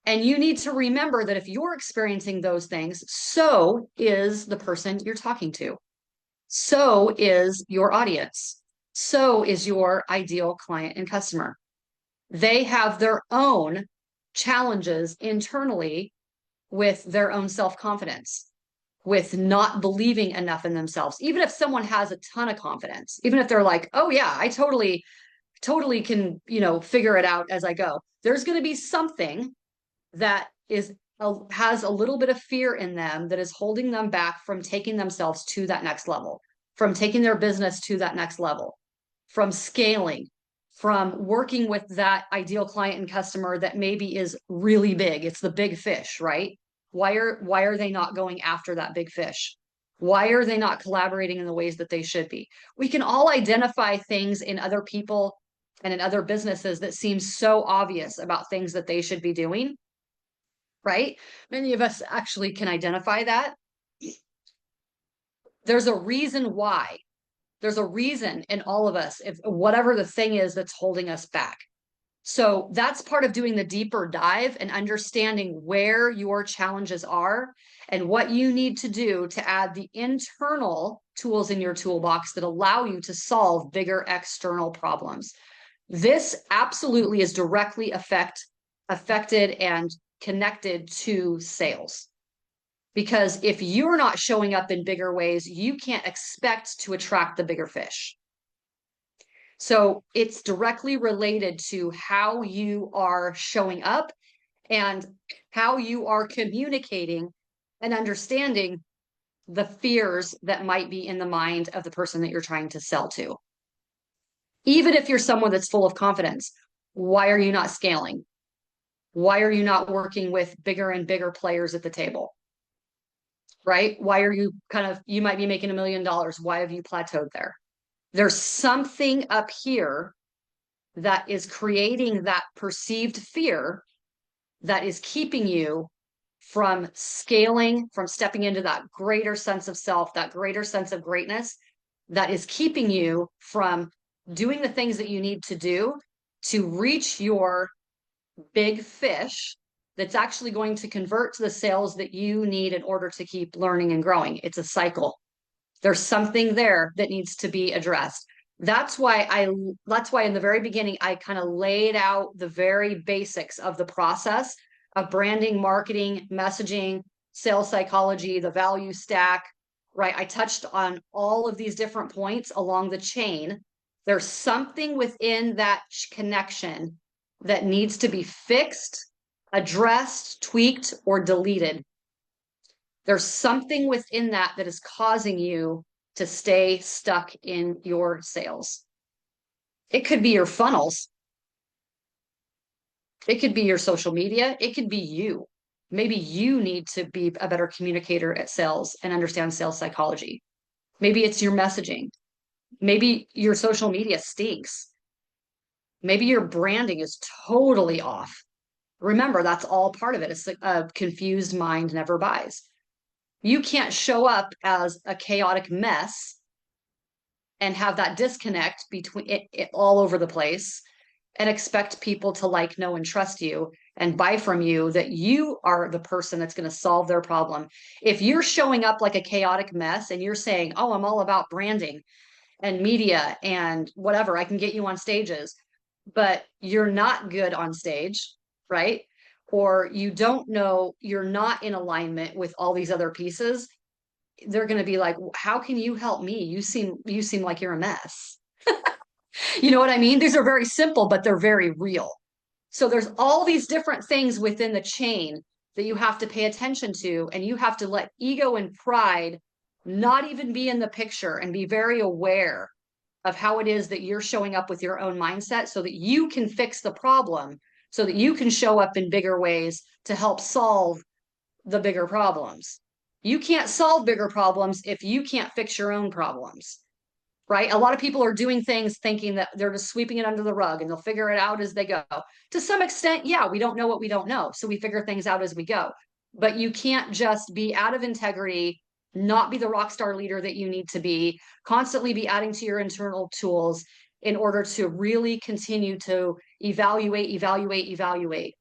Speaker 2: And you need to remember that if you're experiencing those things, so is the person you're talking to. So is your audience. So is your ideal client and customer. They have their own challenges internally with their own self-confidence, with not believing enough in themselves. Even if someone has a ton of confidence, even if they're like, oh yeah, I totally can, figure it out as I go. There's going to be something that has a little bit of fear in them that is holding them back from taking themselves to that next level, from taking their business to that next level, from scaling, from working with that ideal client and customer that maybe is really big. It's the big fish, right? Why are they not going after that big fish? Why are they not collaborating in the ways that they should be? We can all identify things in other people and in other businesses that seem so obvious about things that they should be doing, right? Many of us actually can identify that. There's a reason why. There's a reason in all of us, if whatever the thing is that's holding us back. So that's part of doing the deeper dive and understanding where your challenges are and what you need to do to add the internal tools in your toolbox that allow you to solve bigger external problems. This absolutely is directly affected and connected to sales. Because if you're not showing up in bigger ways, you can't expect to attract the bigger fish. So it's directly related to how you are showing up and how you are communicating and understanding the fears that might be in the mind of the person that you're trying to sell to. Even if you're someone that's full of confidence, why are you not scaling? Why are you not working with bigger and bigger players at the table? Right? Why are you you might be making $1 million. Why have you plateaued there? There's something up here that is creating that perceived fear that is keeping you from scaling, from stepping into that greater sense of self, that greater sense of greatness, that is keeping you from doing the things that you need to do to reach your big fish that's actually going to convert to the sales that you need in order to keep learning and growing. It's a cycle. There's something there that needs to be addressed. That's why in the very beginning, I kind of laid out the very basics of the process of branding, marketing, messaging, sales psychology, the value stack, right? I touched on all of these different points along the chain. There's something within that connection that needs to be fixed, addressed, tweaked, or deleted. There's something within that is causing you to stay stuck in your sales. It could be your funnels. It could be your social media. It could be you. Maybe you need to be a better communicator at sales and understand sales psychology. Maybe it's your messaging. Maybe your social media stinks. Maybe your branding is totally off. Remember, that's all part of it. It's a confused mind never buys. You can't show up as a chaotic mess and have that disconnect between it all over the place and expect people to like, know, and trust you and buy from you that you are the person that's going to solve their problem. If you're showing up like a chaotic mess and you're saying, oh, I'm all about branding and media and whatever, I can get you on stages, but you're not good on stage, right? Or you don't know, you're not in alignment with all these other pieces, they're going to be like, how can you help me? You seem like you're a mess. You know what I mean? These are very simple, but they're very real. So there's all these different things within the chain that you have to pay attention to, and you have to let ego and pride not even be in the picture and be very aware of how it is that you're showing up with your own mindset so that you can fix the problem, so that you can show up in bigger ways to help solve the bigger problems. You can't solve bigger problems if you can't fix your own problems. right? A lot of people are doing things thinking that they're just sweeping it under the rug and they'll figure it out as they go. To some extent, yeah, we don't know what we don't know. So we figure things out as we go. But you can't just be out of integrity, not be the rock star leader that you need to be, constantly be adding to your internal tools in order to really continue to evaluate,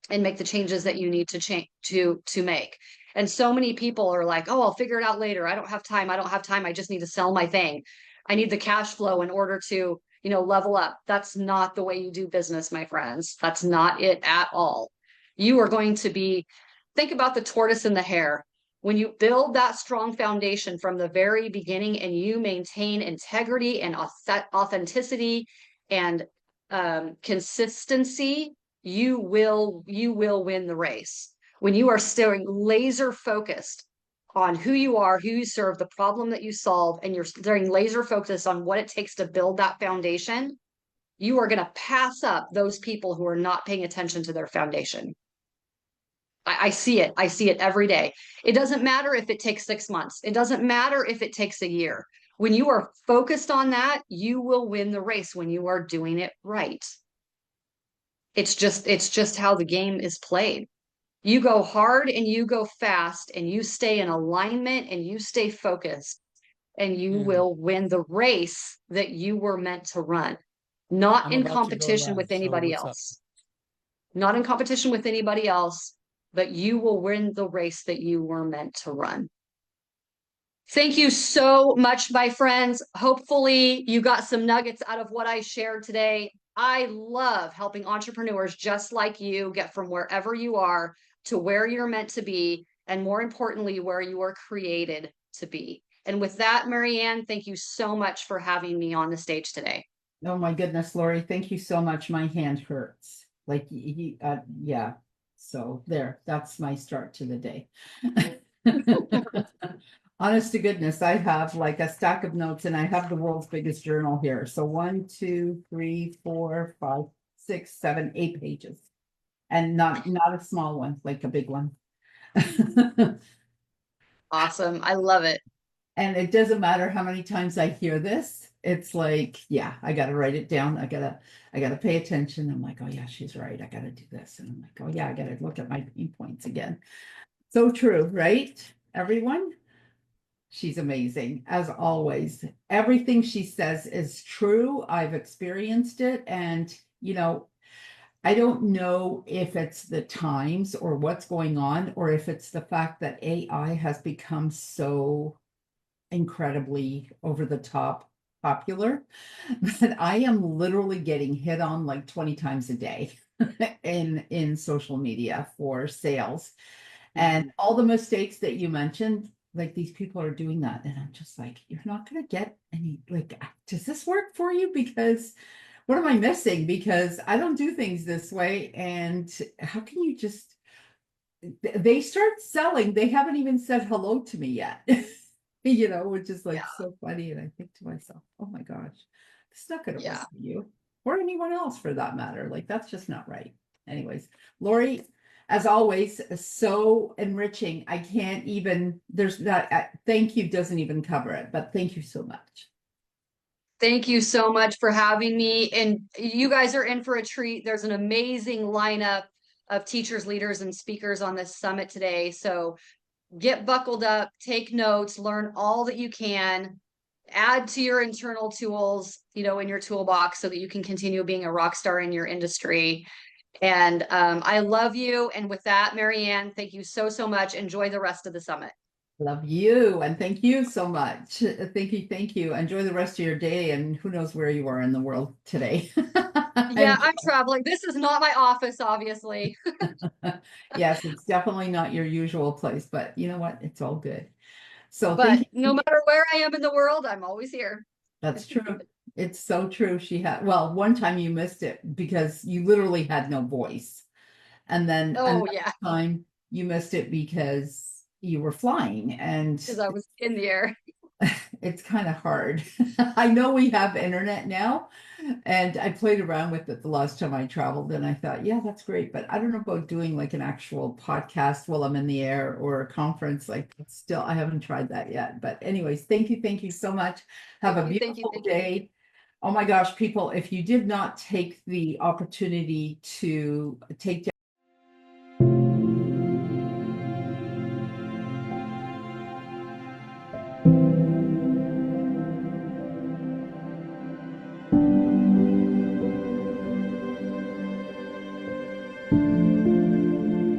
Speaker 2: and make the changes that you need to change to make. And so many people are like, oh, I'll figure it out later. I don't have time. I don't have time. I just need to sell my thing. I need the cash flow in order to, level up. That's not the way you do business, my friends. That's not it at all. You are going to think about the tortoise and the hare. When you build that strong foundation from the very beginning and you maintain integrity and authenticity and consistency, you will win the race. When you are staying laser focused on who you are, who you serve, the problem that you solve, and you're staying laser focused on what it takes to build that foundation, you are going to pass up those people who are not paying attention to their foundation. I see it. I see it every day. It doesn't matter if it takes 6 months. It doesn't matter if it takes a year. When you are focused on that, you will win the race when you are doing it right. It's just how the game is played. You go hard and you go fast and you stay in alignment and you stay focused and you will win the race that you were meant to run, not
Speaker 3: I'm
Speaker 2: in
Speaker 3: about to go
Speaker 2: competition
Speaker 3: live,
Speaker 2: with
Speaker 3: so
Speaker 2: anybody
Speaker 3: what's up?
Speaker 2: else. Not in competition with anybody else, but you will win the race that you were meant to run. Thank you so much, my friends. Hopefully you got some nuggets out of what I shared today. I love helping entrepreneurs just like you get from wherever you are to where you're meant to be, and more importantly, where you are created to be. And with that, Marianne, thank you so much for having me on the stage today.
Speaker 1: Oh my goodness, Lori, thank you so much. My hand hurts. Like, yeah. So there, that's my start to the day. Honest to goodness, I have like a stack of notes and I have the world's biggest journal here. So 1, 2, 3, 4, 5, 6, 7, 8 pages. And not a small one, like a big one.
Speaker 2: Awesome. I love it.
Speaker 1: And it doesn't matter how many times I hear this. It's like, yeah, I got to write it down. I gotta pay attention. I'm like, oh yeah, she's right. I got to do this. And I'm like, oh yeah, I got to look at my pain points again. So true, right? Everyone? She's amazing, as always. Everything she says is true. I've experienced it. And, I don't know if it's the times or what's going on, or if it's the fact that AI has become so incredibly over the top popular, but I am literally getting hit on like 20 times a day in social media for sales. And all the mistakes that you mentioned, like these people are doing that. And I'm just like, you're not going to get any, like, does this work for you? Because what am I missing? Because I don't do things this way. And how can you just, they start selling, they haven't even said hello to me yet. Which is like so funny. And I think to myself, oh my gosh, it's not going to work for you or anyone else for that matter. Like, that's just not right. Anyways, Lori, as always, so enriching. I can't even, there's that, thank you doesn't even cover it, but thank you so much.
Speaker 2: Thank you so much for having me. And you guys are in for a treat. There's an amazing lineup of teachers, leaders, and speakers on this summit today. So get buckled up, take notes, learn all that you can, add to your internal tools, in your toolbox so that you can continue being a rock star in your industry. And I love you. And with that, Marianne, thank you so, so much. Enjoy the rest of the summit.
Speaker 1: Love you. And thank you so much. Thank you. Thank you. Enjoy the rest of your day. And who knows where you are in the world today.
Speaker 2: Yeah, I'm traveling. This is not my office, obviously.
Speaker 1: Yes, it's definitely not your usual place, but you know what? It's all good. So
Speaker 2: But
Speaker 1: thank
Speaker 2: no
Speaker 1: you.
Speaker 2: matter where I am in the world, I'm always here.
Speaker 1: That's true. It's so true. Well, one time you missed it because you literally had no voice. And then another time you missed it because you were flying and
Speaker 2: because I was in the air.
Speaker 1: It's kind of hard. I know we have internet now, and I played around with it the last time I traveled, and I thought, yeah, that's great. But I don't know about doing like an actual podcast while I'm in the air or a conference. Like, still, I haven't tried that yet. But, anyways, thank you so much. Have
Speaker 2: Thank
Speaker 1: a
Speaker 2: you, thank you,
Speaker 1: beautiful
Speaker 2: thank you.
Speaker 1: day. Oh my gosh, people, if you did not take the opportunity to take